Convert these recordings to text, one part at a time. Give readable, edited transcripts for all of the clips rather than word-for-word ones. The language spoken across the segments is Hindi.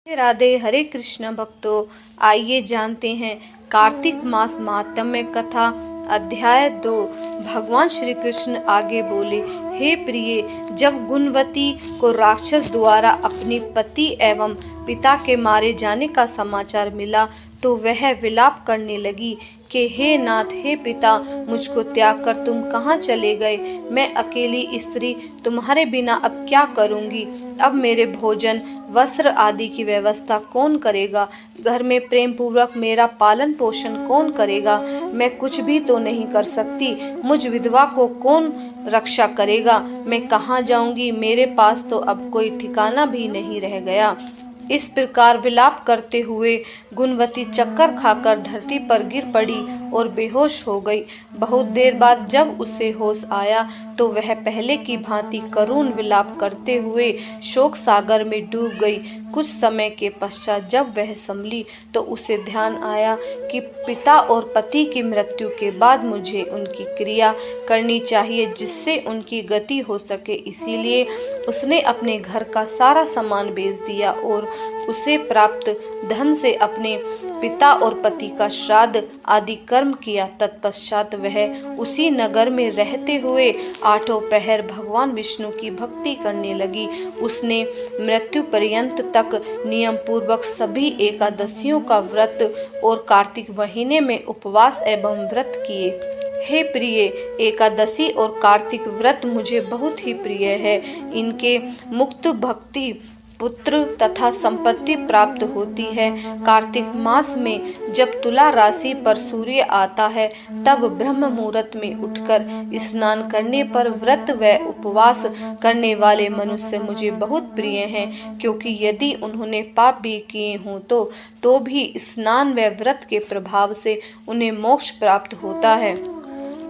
राधे राधे। हरे कृष्ण भक्तों, आइए जानते हैं कार्तिक मास महात्म्य कथा अध्याय 2। भगवान श्री कृष्ण आगे बोले, हे प्रिय, जब गुणवती को राक्षस द्वारा अपनी पति एवं पिता के मारे जाने का समाचार मिला तो वह विलाप करने लगी कि हे नाथ, हे पिता, मुझको त्याग कर तुम कहाँ चले गए। मैं अकेली स्त्री तुम्हारे बिना अब क्या करूंगी। अब मेरे भोजन वस्त्र आदि की व्यवस्था कौन करेगा। घर में प्रेम पूर्वक मेरा पालन पोषण कौन करेगा। मैं कुछ भी तो नहीं कर सकती। मुझ विधवा को कौन रक्षा करेगा। मैं कहाँ जाऊंगी। मेरे पास तो अब कोई ठिकाना भी नहीं रह गया। इस प्रकार विलाप करते हुए गुणवती चक्कर खाकर धरती पर गिर पड़ी और बेहोश हो गई। बहुत देर बाद जब उसे होश आया तो वह पहले की भांति करुण विलाप करते हुए शोक सागर में डूब गई। कुछ समय के पश्चात जब वह संभली तो उसे ध्यान आया कि पिता और पति की मृत्यु के बाद मुझे उनकी क्रिया करनी चाहिए जिससे उनकी गति हो सके। इसीलिए उसने अपने घर का सारा सामान बेच दिया और उसे प्राप्त धन से अपने पिता और पति का श्राद्ध आदि कर्म किया। तत्पश्चात वह उसी नगर में रहते हुए आठों पहर भगवान विष्णु की भक्ति करने लगी। उसने मृत्यु पर्यंत तक नियम पूर्वक सभी एकादशियों का व्रत और कार्तिक महीने में उपवास एवं व्रत किए। हे प्रिय, एकादशी और कार्तिक व्रत मुझे बहुत ही प्रिय है। इनके मुक्त भक्ति पुत्र तथा संपत्ति प्राप्त होती है। कार्तिक मास में जब तुला राशि पर सूर्य आता है तब ब्रह्म मुहूर्त में उठकर स्नान करने पर व्रत व उपवास करने वाले मनुष्य मुझे बहुत प्रिय हैं, क्योंकि यदि उन्होंने पाप भी किए हों तो भी स्नान व व्रत के प्रभाव से उन्हें मोक्ष प्राप्त होता है।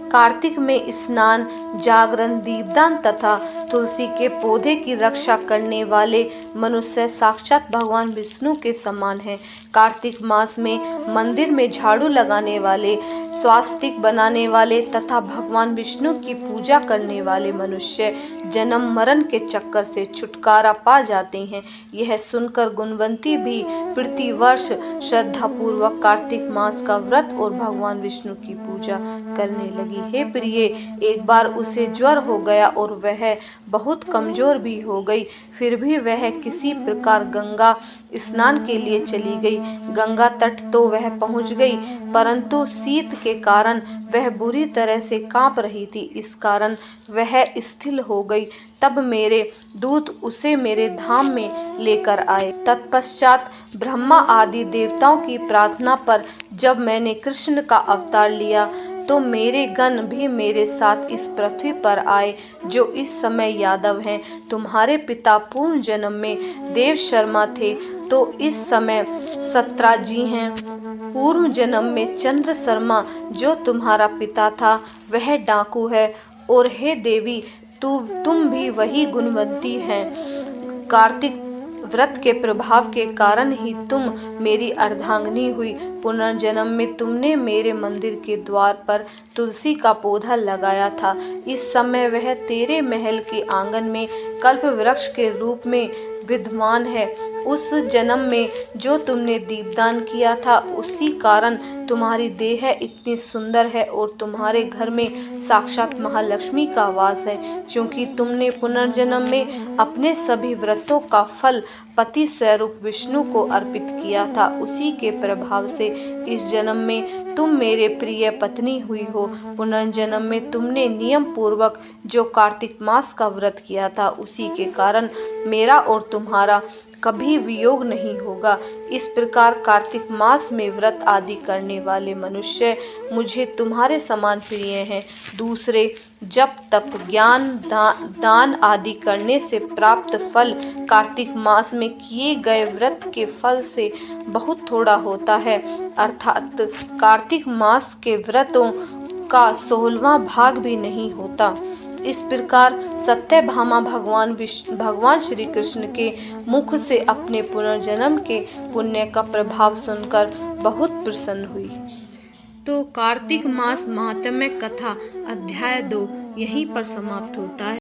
कार्तिक में स्नान, जागरण, दीपदान तथा तुलसी के पौधे की रक्षा करने वाले मनुष्य साक्षात भगवान विष्णु के समान हैं। कार्तिक मास में मंदिर में झाड़ू लगाने वाले, स्वास्तिक बनाने वाले तथा भगवान विष्णु की पूजा करने वाले मनुष्य जन्म मरण के चक्कर से छुटकारा पा जाते हैं। यह सुनकर गुणवंती भी प्रतिवर्ष श्रद्धा पूर्वक कार्तिक मास का व्रत और भगवान विष्णु की पूजा करने लगी। हे प्रिय, एक बार उसे ज्वर हो गया और वह बहुत कमजोर भी हो गई। फिर भी वह किसी प्रकार गंगा स्नान के लिए चली गई। गंगा तट तो वह पहुंच गई, परंतु शीत के कारण वह बुरी तरह से कांप रही थी। इस कारण वह स्थिर हो गई। तब मेरे दूत उसे मेरे धाम में लेकर आए। तत्पश्चात ब्रह्मा आदि देवताओं की प्रार्थना पर जब मैंने कृष्ण का अवतार लिया तो मेरे गण भी मेरे साथ इस पृथ्वी पर आए, जो इस समय यादव हैं। तुम्हारे पिता पूर्व जन्म में देव शर्मा थे तो इस समय सत्राजी हैं। पूर्व जन्म में चंद्र शर्मा जो तुम्हारा पिता था वह डाकू है। और हे देवी, तुम भी वही गुणवंती हैं। कार्तिक व्रत के प्रभाव के कारण ही तुम मेरी अर्धांगिनी हुई। पुनर्जन्म में तुमने मेरे मंदिर के द्वार पर तुलसी का पौधा लगाया था। इस समय वह तेरे महल के आंगन में कल्प वृक्ष के रूप में विद्यमान है। उस जन्म में जो तुमने दीपदान किया था उसी कारण तुम्हारी देह इतनी सुंदर है और तुम्हारे घर में साक्षात महालक्ष्मी का वास है, क्योंकि तुमने पुनर्जन्म में अपने सभी व्रतों का फल पति स्वरूप विष्णु को अर्पित किया था। उसी के प्रभाव से इस जन्म में तुम मेरे प्रिय पत्नी हुई हो। पुनर्जन्म में तुमने नियम पूर्वक जो कार्तिक मास का व्रत किया था उसी के कारण मेरा और तुम्हारा कभी वियोग नहीं होगा। इस प्रकार कार्तिक मास में व्रत आदि करने वाले मनुष्य मुझे तुम्हारे समान प्रिय हैं। दूसरे जप तप ज्ञान दान आदि करने से प्राप्त फल कार्तिक मास में किए गए व्रत के फल से बहुत थोड़ा होता है। अर्थात कार्तिक मास के व्रतों का 16वां भाग भी नहीं होता। इस प्रकार सत्यभामा भगवान श्री कृष्ण के मुख से अपने पुनर्जन्म के पुण्य का प्रभाव सुनकर बहुत प्रसन्न हुई। तो कार्तिक मास महात्म्य कथा अध्याय 2 यहीं पर समाप्त होता है।